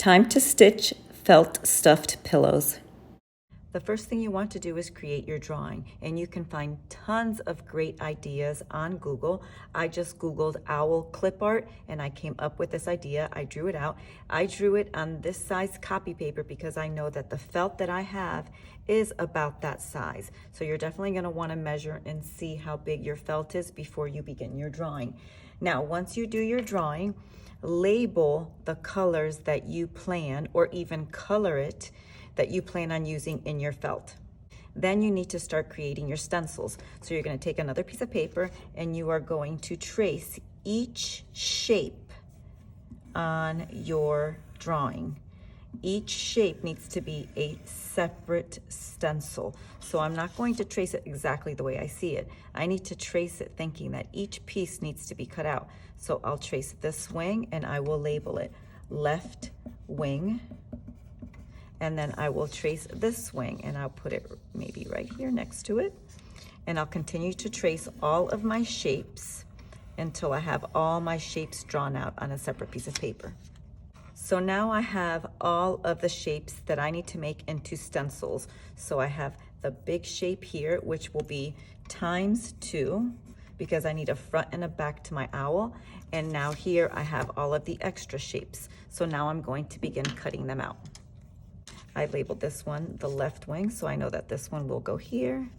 Time to stitch felt stuffed pillows. The first thing you want to do is create your drawing, and you can find tons of great ideas on Google. I just Googled owl clip art and I came up with this idea. I drew it out. I drew it on this size copy paper because I know that the felt that I have is about that size. So you're definitely going to want to measure and see how big your felt is before you begin your drawing. Now, once you do your drawing, label the colors that you plan, or even color it, that you plan on using in your felt. Then you need to start creating your stencils. So you're going to take another piece of paper and you are going to trace each shape on your drawing. Each shape needs to be a separate stencil. So I'm not going to trace it exactly the way I see it. I need to trace it thinking that each piece needs to be cut out. So I'll trace this wing and I will label it left wing. And then I will trace this wing and I'll put it maybe right here next to it. And I'll continue to trace all of my shapes until I have all my shapes drawn out on a separate piece of paper. So now I have all of the shapes that I need to make into stencils. So I have the big shape here, which will be ×2, because I need a front and a back to my owl. And now here I have all of the extra shapes. So now I'm going to begin cutting them out. I labeled this one the left wing, so I know that this one will go here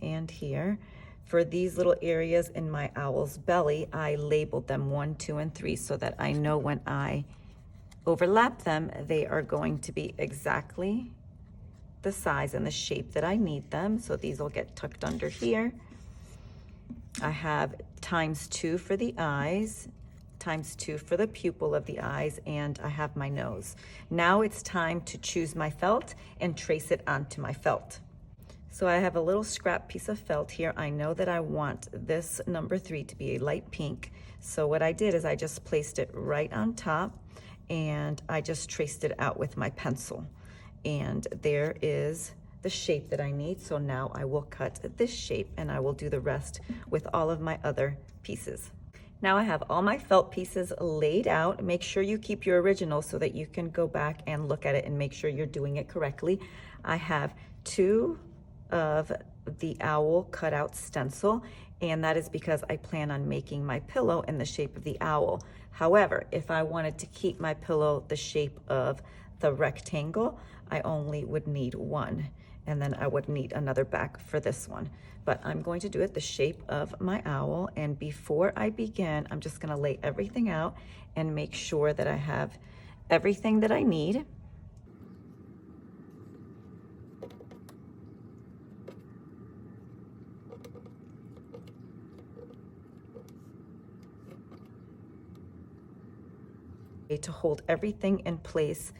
and here. For these little areas in my owl's belly, I labeled them 1, 2, and 3 so that I know when I overlap them, they are going to be exactly the size and the shape that I need them. So these will get tucked under here. I have ×2 for the eyes, ×2 for the pupil of the eyes, and I have my nose. Now it's time to choose my felt and trace it onto my felt. So I have a little scrap piece of felt here. I know that I want this number 3 to be a light pink. So what I did is I just placed it right on top and I just traced it out with my pencil. And there is the shape that I need. So now I will cut this shape and I will do the rest with all of my other pieces. Now I have all my felt pieces laid out. Make sure you keep your original so that you can go back and look at it and make sure you're doing it correctly. I have 2 of the owl cutout stencil, and that is because I plan on making my pillow in the shape of the owl. However, if I wanted to keep my pillow the shape of the rectangle, I only would need 1, and then I would need another back for this one. But I'm going to do it the shape of my owl, and before I begin, I'm just gonna lay everything out and make sure that I have everything that I need. To hold everything in place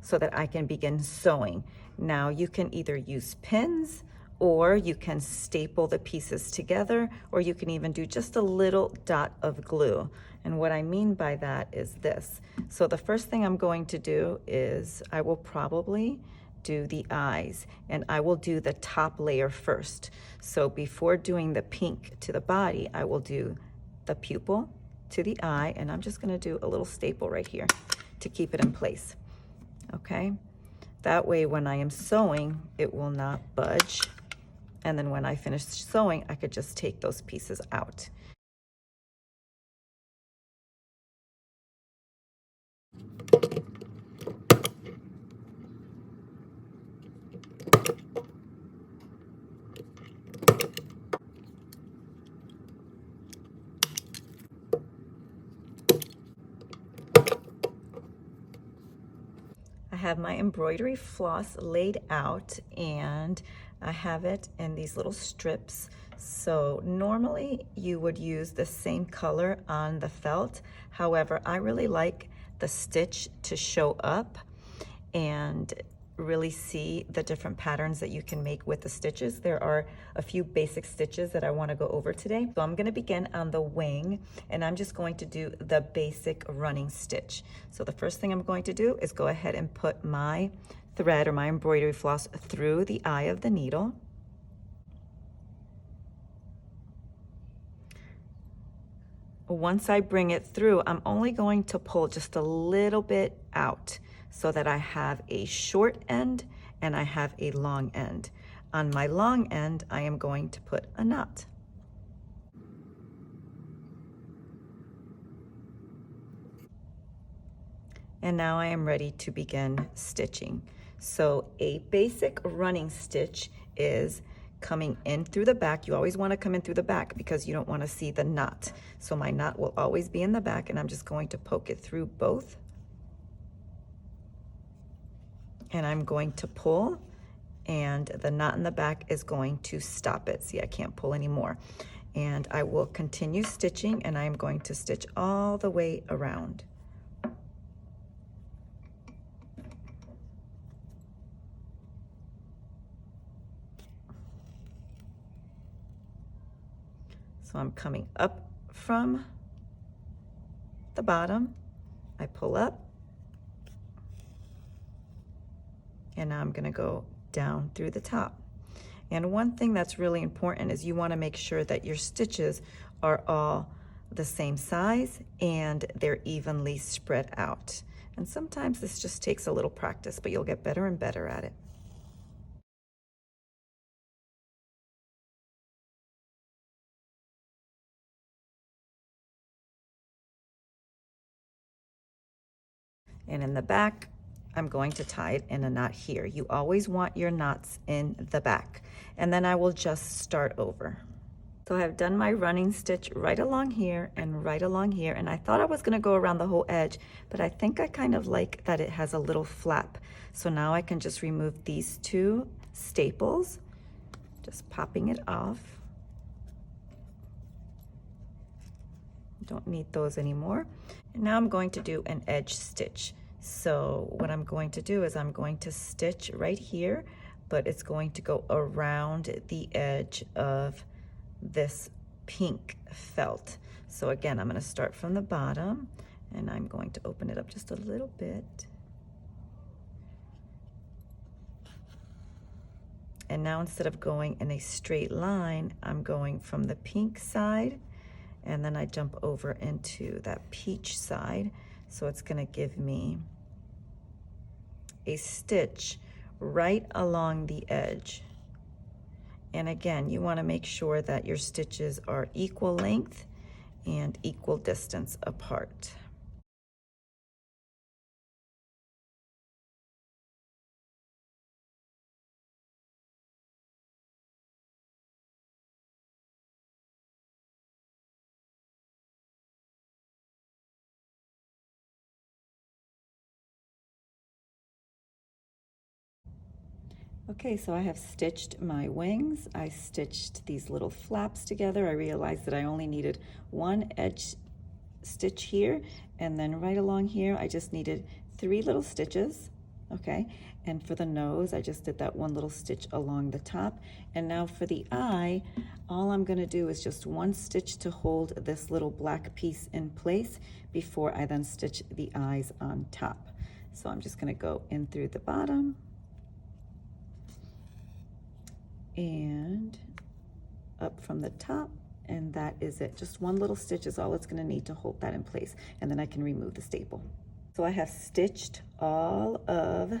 so that I can begin sewing. Now you can either use pins, or you can staple the pieces together, or you can even do just a little dot of glue. And what I mean by that is this. So the first thing I'm going to do is I will probably do the eyes, and I will do the top layer first. So before doing the pink to the body, I will do the pupil to the eye, and I'm just gonna do a little staple right here to keep it in place, okay? That way when I am sewing, it will not budge. And then when I finish sewing, I could just take those pieces out. I have my embroidery floss laid out, and I have it in these little strips. So normally you would use the same color on the felt. However, I really like the stitch to show up and really see the different patterns that you can make with the stitches. There are a few basic stitches that I want to go over today. So I'm going to begin on the wing, and I'm just going to do the basic running stitch. So the first thing I'm going to do is go ahead and put my thread or my embroidery floss through the eye of the needle. Once I bring it through, I'm only going to pull just a little bit out. so that I have a short end and I have a long end. On my long end, I am going to put a knot. And now I am ready to begin stitching. So a basic running stitch is coming in through the back. You always want to come in through the back because you don't want to see the knot. So my knot will always be in the back, and I'm just going to poke it through both. And I'm going to pull, and the knot in the back is going to stop it. See, I can't pull anymore. And I will continue stitching, and I'm going to stitch all the way around. So I'm coming up from the bottom, I pull up, and now I'm gonna go down through the top. And one thing that's really important is you wanna make sure that your stitches are all the same size and they're evenly spread out. And sometimes this just takes a little practice, but you'll get better and better at it. And in the back, I'm going to tie it in a knot here. You always want your knots in the back. And then I will just start over. So I've done my running stitch right along here and right along here, and I thought I was gonna go around the whole edge, but I think I kind of like that it has a little flap. So now I can just remove these two staples, just popping it off. Don't need those anymore. And now I'm going to do an edge stitch. So what I'm going to do is I'm going to stitch right here, but it's going to go around the edge of this pink felt. So again, I'm going to start from the bottom, and I'm going to open it up just a little bit. And now instead of going in a straight line, I'm going from the pink side, and then I jump over into that peach side. So it's going to give me a stitch right along the edge. And again, you want to make sure that your stitches are equal length and equal distance apart. Okay, so I have stitched my wings. I stitched these little flaps together. I realized that I only needed one edge stitch here, and then right along here I just needed 3 little stitches. Okay, and for the nose I just did that one little stitch along the top. And now for the eye, all I'm going to do is just 1 stitch to hold this little black piece in place before I then stitch the eyes on top. So I'm just going to go in through the bottom and up from the top, and that is it. Just 1 little stitch is all it's going to need to hold that in place, and then I can remove the staple. So I have stitched all of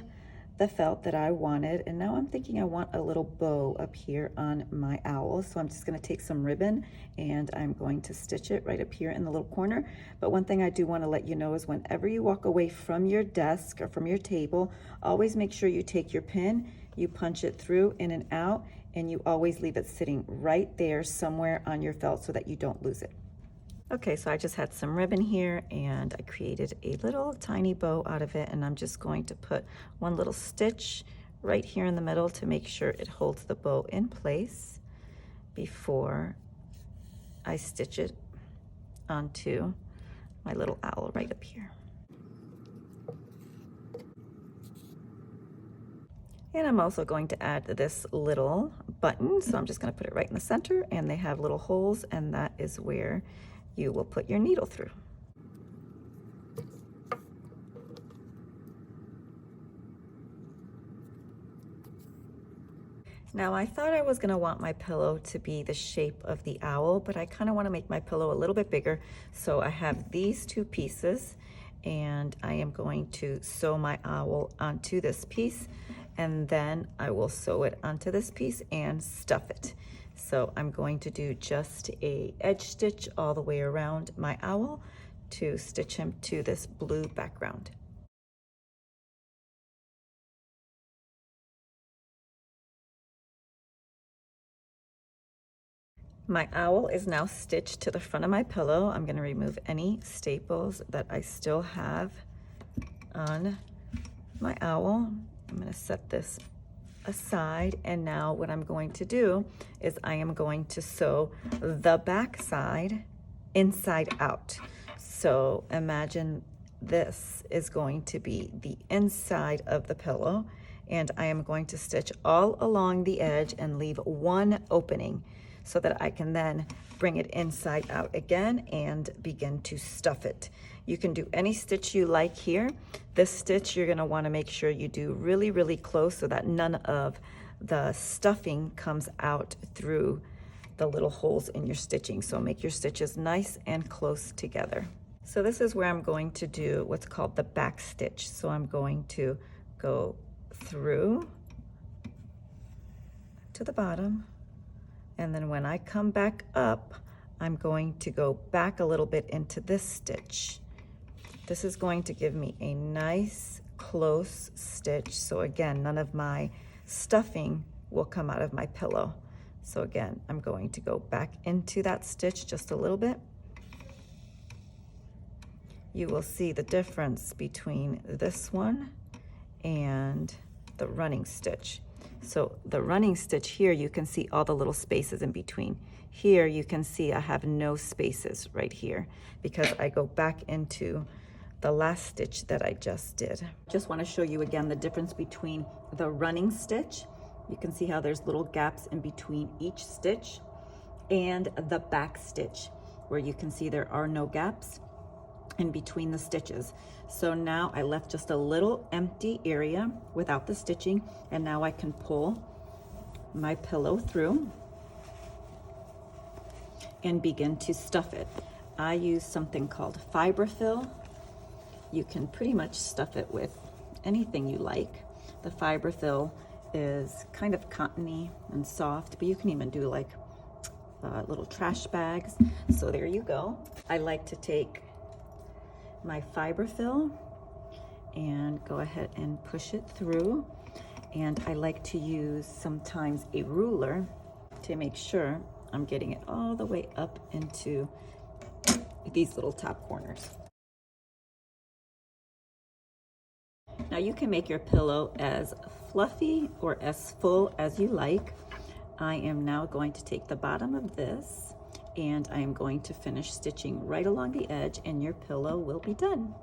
the felt that I wanted, and now I'm thinking I want a little bow up here on my owl. So I'm just going to take some ribbon and I'm going to stitch it right up here in the little corner. But one thing I do want to let you know is whenever you walk away from your desk or from your table, always make sure you take your pin, you punch it through in and out, and you always leave it sitting right there somewhere on your felt so that you don't lose it. Okay, so I just had some ribbon here and I created a little tiny bow out of it, and I'm just going to put 1 little stitch right here in the middle to make sure it holds the bow in place before I stitch it onto my little owl right up here. And I'm also going to add this little button, so I'm just going to put it right in the center, and they have little holes, and that is where you will put your needle through. Now I thought I was going to want my pillow to be the shape of the owl, but I kind of want to make my pillow a little bit bigger, so I have these 2 pieces, and I am going to sew my owl onto this piece, and then I will sew it onto this piece and stuff it. So I'm going to do just a edge stitch all the way around my owl to stitch him to this blue background. My owl is now stitched to the front of my pillow. I'm going to remove any staples that I still have on my owl. I'm going to set this aside, and now what I'm going to do is I am going to sew the back side inside out. So imagine this is going to be the inside of the pillow, and I am going to stitch all along the edge and leave one opening so that I can then bring it inside out again and begin to stuff it. You can do any stitch you like here. This stitch you're going to want to make sure you do really, really close so that none of the stuffing comes out through the little holes in your stitching. So make your stitches nice and close together. So this is where I'm going to do what's called the back stitch. So I'm going to go through to the bottom, and then when I come back up, I'm going to go back a little bit into this stitch. This is going to give me a nice close stitch. So again, none of my stuffing will come out of my pillow. So again, I'm going to go back into that stitch just a little bit. You will see the difference between this one and the running stitch. So the running stitch here, you can see all the little spaces in between. Here you can see I have no spaces right here because I go back into the last stitch that I just did. Just want to show you again the difference between the running stitch. You can see how there's little gaps in between each stitch, and the back stitch where you can see there are no gaps in between the stitches. So now I left just a little empty area without the stitching, and now I can pull my pillow through and begin to stuff it. I use something called fiberfill. You can pretty much stuff it with anything you like. The fiberfill is kind of cottony and soft, but you can even do like little trash bags. So there you go. I like to take my fiberfill and go ahead and push it through, and I like to use sometimes a ruler to make sure I'm getting it all the way up into these little top corners. Now you can make your pillow as fluffy or as full as you like. I am now going to take the bottom of this, and I am going to finish stitching right along the edge, and your pillow will be done.